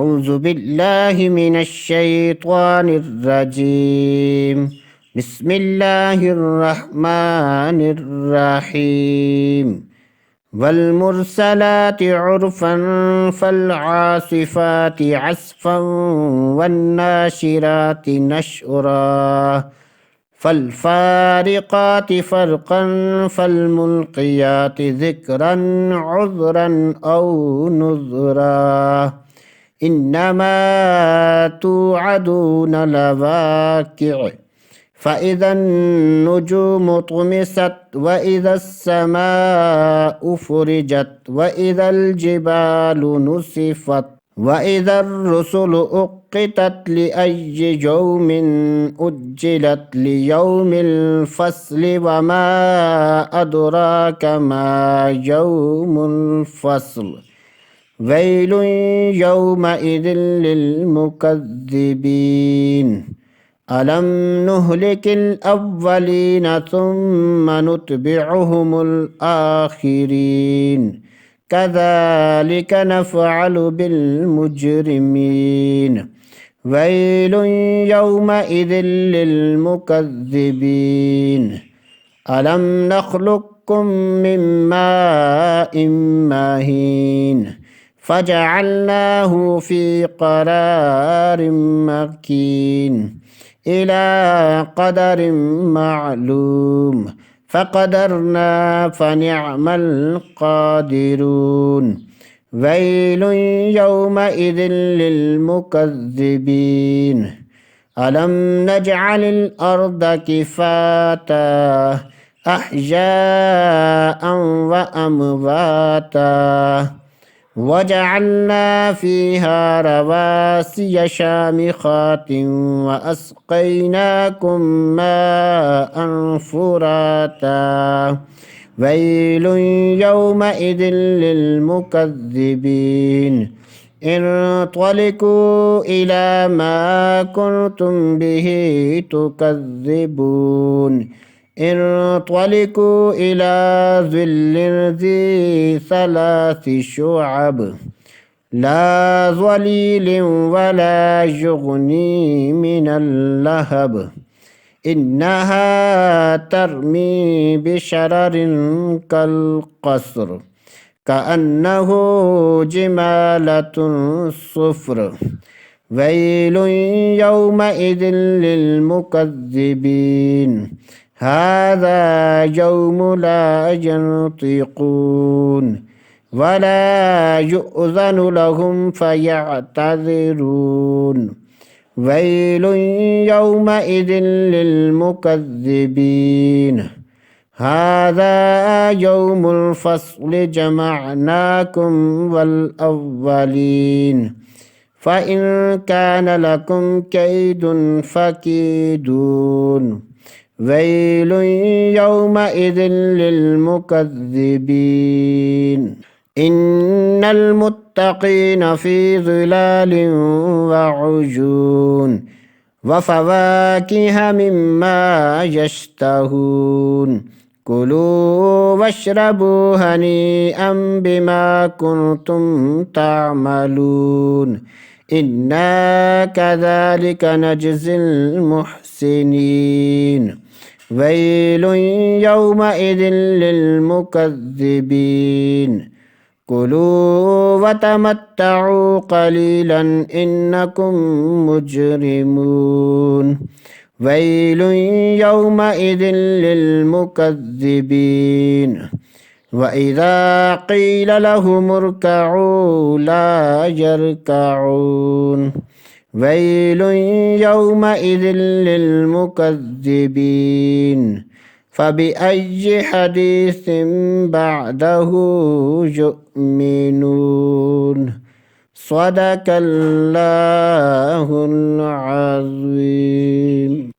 أعوذ بالله من الشيطان الرجيم. بسم الله الرحمن الرحيم. والمرسلات عرفا فالعاصفات عصفا والناشرات نشرا فالفارقات فرقا فالملقيات ذكرا عذرا أو نذرا إنما توعدون لواقع فإذا النجوم طمست وإذا السماء فرجت وإذا الجبال نسفت وإذا الرسل أقتت لأي يوم أجلت ليوم الفصل وما أدراك ما يوم الفصل ويل يومئذ للمكذبين ألم نهلك الأولين ثم نتبعهم الآخرين كذلك نفعل بالمجرمين ويل يومئذ للمكذبين ألم نخلقكم من ماء مهين فجعلناه في قرار مكين إلى قدر معلوم فقدرنا فنعم القادرون ويل يومئذ للمكذبين ألم نجعل الأرض كفاتا أحجاء وأمواتا وجعلنا فيها رواسي شامخات وأسقيناكم ماء فراتا ويل يومئذ للمكذبين انطلقوا إلى ما كنتم به تكذبون انطلقوا إلى ظل ذي ثلاث شعب لا ظليل ولا يغني من اللهب إنها ترمي بشرر كالقصر كأنه جمالة صفر ويل يومئذ للمكذبين هذا يوم لا ينطقون ولا يؤذن لهم فيعتذرون ويل يومئذ للمكذبين هذا يوم الفصل جمعناكم والأولين فإن كان لكم كيد فكيدون ويل يومئذ للمكذبين إن المتقين في ظلال وعيون وفواكه مما يشتهون كلوا واشربوا هنيئا بما كنتم تعملون إنا كذلك نجزي المحسنين ويل يومئذ للمكذبين كلوا وتمتعوا قليلا إنكم مجرمون ويل يومئذ للمكذبين وإذا قيل لهم اركعوا لا يركعون ويل يومئذ للمكذبين فبأي حديث بعده يؤمنون صدق الله العظيم.